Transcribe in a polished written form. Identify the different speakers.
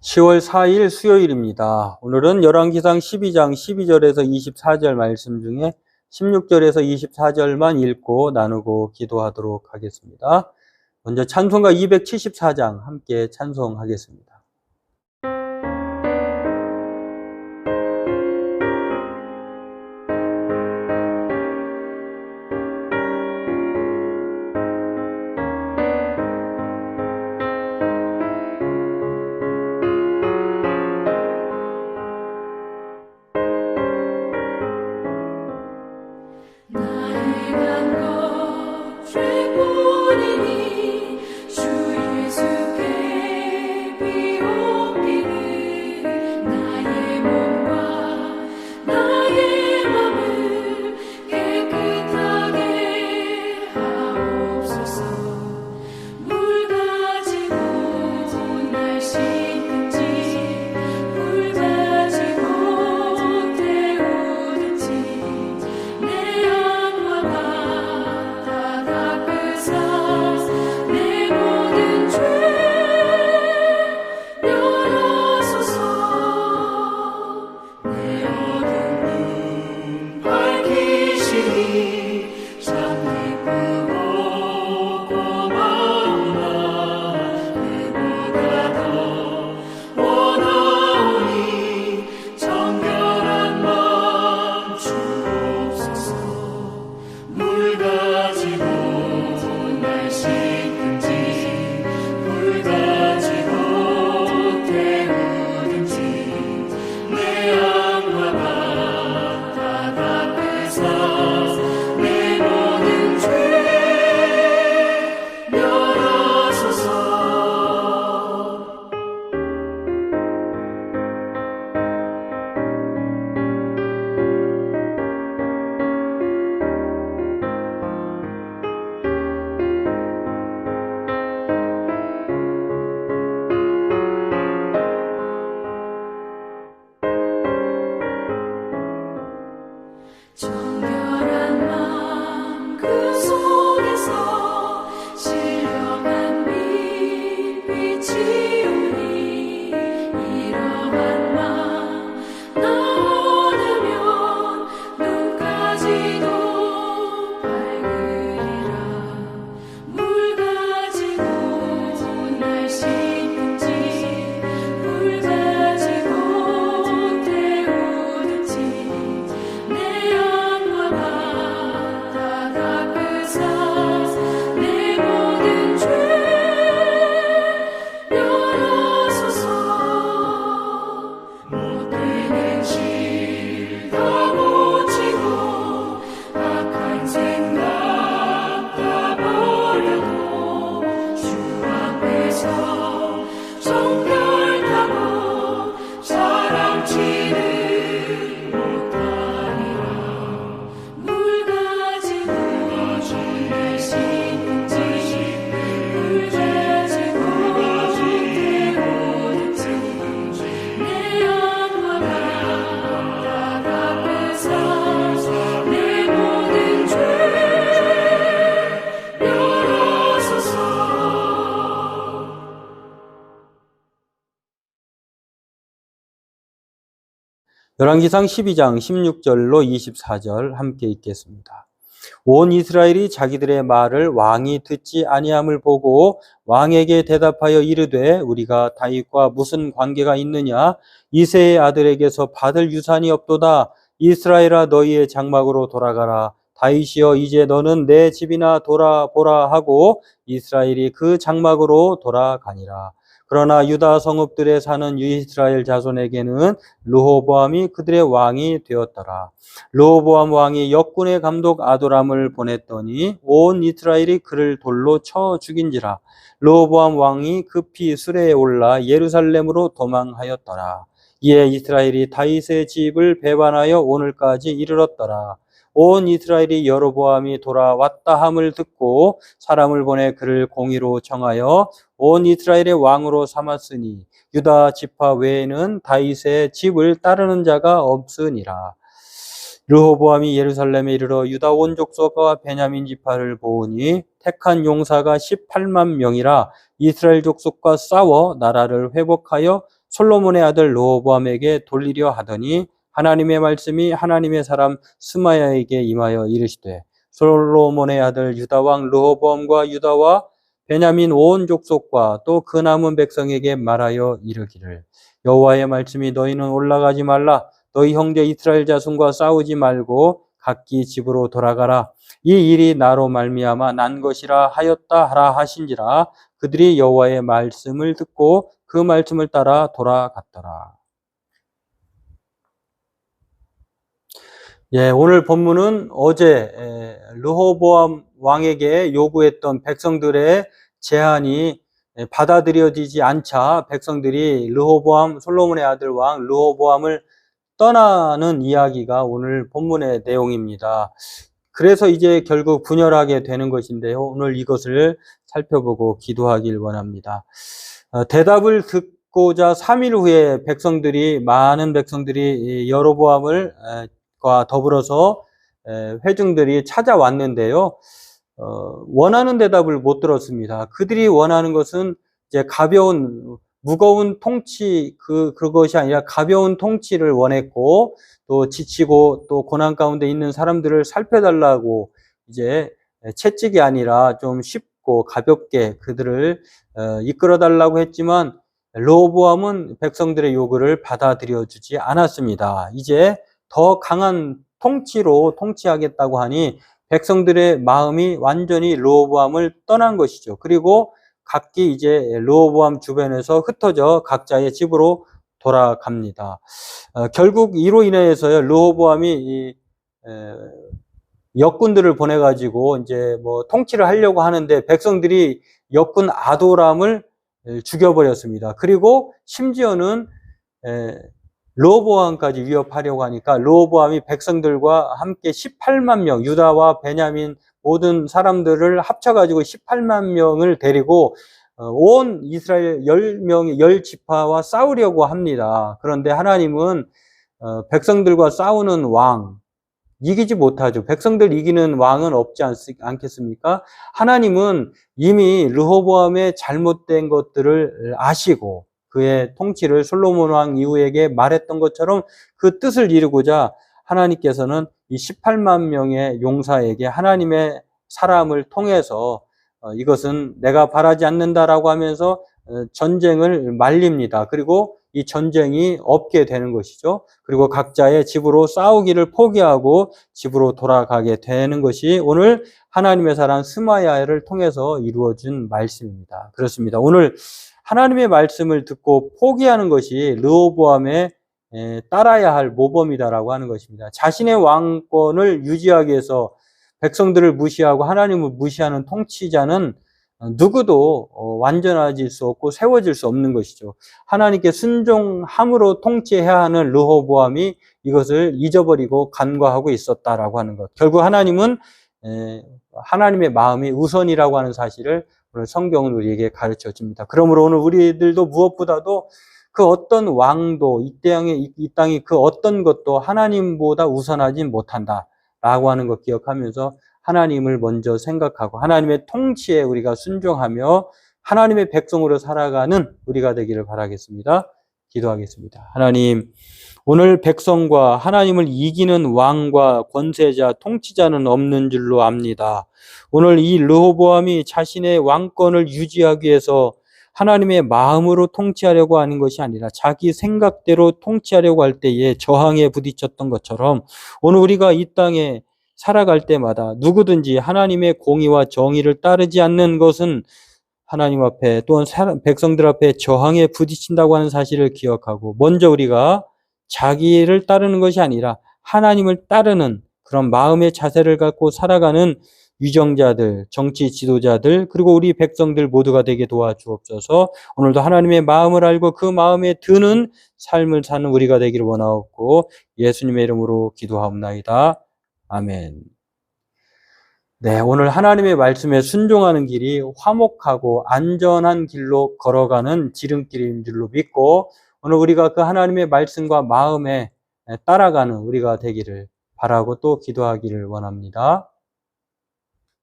Speaker 1: 10월 4일 수요일입니다. 오늘은 열왕기상 12장 12절에서 24절 말씀 중에 16절에서 24절만 읽고 나누고 기도하도록 하겠습니다. 먼저 찬송가 274장 함께 찬송하겠습니다. 열왕기상 12장 16절로 24절 함께 읽겠습니다. 온 이스라엘이 자기들의 말을 왕이 듣지 아니함을 보고 왕에게 대답하여 이르되 우리가 다윗과 무슨 관계가 있느냐? 이새의 아들에게서 받을 유산이 없도다. 이스라엘아 너희의 장막으로 돌아가라. 다윗이여 이제 너는 내 집이나 돌아보라 하고 이스라엘이 그 장막으로 돌아가니라. 그러나 유다 성읍들에 사는 이스라엘 자손에게는 르호보암이 그들의 왕이 되었더라. 르호보암 왕이 역군의 감독 아도람을 보냈더니 온 이스라엘이 그를 돌로 쳐 죽인지라. 르호보암 왕이 급히 수레에 올라 예루살렘으로 도망하였더라. 이에 이스라엘이 다윗의 집을 배반하여 오늘까지 이르렀더라. 온 이스라엘이 여로보암이 돌아왔다 함을 듣고 사람을 보내 그를 공의로 청하여 온 이스라엘의 왕으로 삼았으니 유다 지파 외에는 다윗의 집을 따르는 자가 없으니라. 르호보암이 예루살렘에 이르러 유다 온 족속과 베냐민 지파를 보으니 택한 용사가 18만 명이라 이스라엘 족속과 싸워 나라를 회복하여 솔로몬의 아들 르호보암에게 돌리려 하더니 하나님의 말씀이 하나님의 사람 스마야에게 임하여 이르시되 솔로몬의 아들 유다 왕 르호보암과 유다와 베냐민 온 족속과 또 그 남은 백성에게 말하여 이르기를 여호와의 말씀이 너희는 올라가지 말라 너희 형제 이스라엘 자손과 싸우지 말고 각기 집으로 돌아가라 이 일이 나로 말미암아 난 것이라 하였다 하라 하신지라 그들이 여호와의 말씀을 듣고 그 말씀을 따라 돌아갔더라. 예, 오늘 본문은 어제 르호보암 왕에게 요구했던 백성들의 제안이 받아들여지지 않자 백성들이 르호보암 솔로몬의 아들 왕 르호보암을 떠나는 이야기가 오늘 본문의 내용입니다. 그래서 이제 결국 분열하게 되는 것인데요. 오늘 이것을 살펴보고 기도하길 원합니다. 대답을 듣고자 3일 후에 많은 백성들이 여로보암과 더불어서 회중들이 찾아왔는데요. 원하는 대답을 못 들었습니다. 그들이 원하는 것은 이제 무거운 통치, 그것이 아니라 가벼운 통치를 원했고, 또 지치고 또 고난 가운데 있는 사람들을 살펴달라고 이제 채찍이 아니라 좀 쉽고 가볍게 그들을 이끌어달라고 했지만, 르호보암은 백성들의 요구를 받아들여 주지 않았습니다. 이제 더 강한 통치로 통치하겠다고 하니 백성들의 마음이 완전히 르호보암을 떠난 것이죠. 그리고 각기 이제 르호보암 주변에서 흩어져 각자의 집으로 돌아갑니다. 결국 이로 인해서요 르호보암이 역군들을 보내가지고 이제 뭐 통치를 하려고 하는데 백성들이 역군 아도람을 죽여버렸습니다. 그리고 심지어는 르호보암까지 위협하려고 하니까 르호보암이 백성들과 함께 18만 명, 유다와 베냐민 모든 사람들을 합쳐가지고 18만 명을 데리고 온 이스라엘 10지파와 싸우려고 합니다. 그런데 하나님은 백성들과 싸우는 왕, 이기지 못하죠. 백성들 이기는 왕은 없지 않겠습니까? 하나님은 이미 르호보암의 잘못된 것들을 아시고 그의 통치를 솔로몬 왕 이후에게 말했던 것처럼 그 뜻을 이루고자 하나님께서는 이 18만 명의 용사에게 하나님의 사람을 통해서 이것은 내가 바라지 않는다라고 하면서 전쟁을 말립니다. 그리고 이 전쟁이 없게 되는 것이죠. 그리고 각자의 집으로 싸우기를 포기하고 집으로 돌아가게 되는 것이 오늘 하나님의 사람 스마야를 통해서 이루어진 말씀입니다. 그렇습니다. 오늘 하나님의 말씀을 듣고 포기하는 것이 르호보암의 따라야 할 모범이다라고 하는 것입니다. 자신의 왕권을 유지하기 위해서 백성들을 무시하고 하나님을 무시하는 통치자는 누구도 완전해질 수 없고 세워질 수 없는 것이죠. 하나님께 순종함으로 통치해야 하는 르호보암이 이것을 잊어버리고 간과하고 있었다라고 하는 것. 결국 하나님은 하나님의 마음이 우선이라고 하는 사실을 오늘 성경은 우리에게 가르쳐 줍니다. 그러므로 오늘 우리들도 무엇보다도 그 어떤 왕도 이 땅이 그 어떤 것도 하나님보다 우선하지 못한다라고 하는 것 기억하면서 하나님을 먼저 생각하고 하나님의 통치에 우리가 순종하며 하나님의 백성으로 살아가는 우리가 되기를 바라겠습니다. 기도하겠습니다. 하나님, 오늘 백성과 하나님을 이기는 왕과 권세자, 통치자는 없는 줄로 압니다. 오늘 이 르호보암이 자신의 왕권을 유지하기 위해서 하나님의 마음으로 통치하려고 하는 것이 아니라 자기 생각대로 통치하려고 할 때에 저항에 부딪혔던 것처럼 오늘 우리가 이 땅에 살아갈 때마다 누구든지 하나님의 공의와 정의를 따르지 않는 것은 하나님 앞에 또한 백성들 앞에 저항에 부딪힌다고 하는 사실을 기억하고 먼저 우리가 자기를 따르는 것이 아니라 하나님을 따르는 그런 마음의 자세를 갖고 살아가는 위정자들, 정치 지도자들, 그리고 우리 백성들 모두가 되게 도와주옵소서. 오늘도 하나님의 마음을 알고 그 마음에 드는 삶을 사는 우리가 되기를 원하옵고 예수님의 이름으로 기도하옵나이다. 아멘. 네, 오늘 하나님의 말씀에 순종하는 길이 화목하고 안전한 길로 걸어가는 지름길인 줄로 믿고 오늘 우리가 그 하나님의 말씀과 마음에 따라가는 우리가 되기를 바라고 또 기도하기를 원합니다.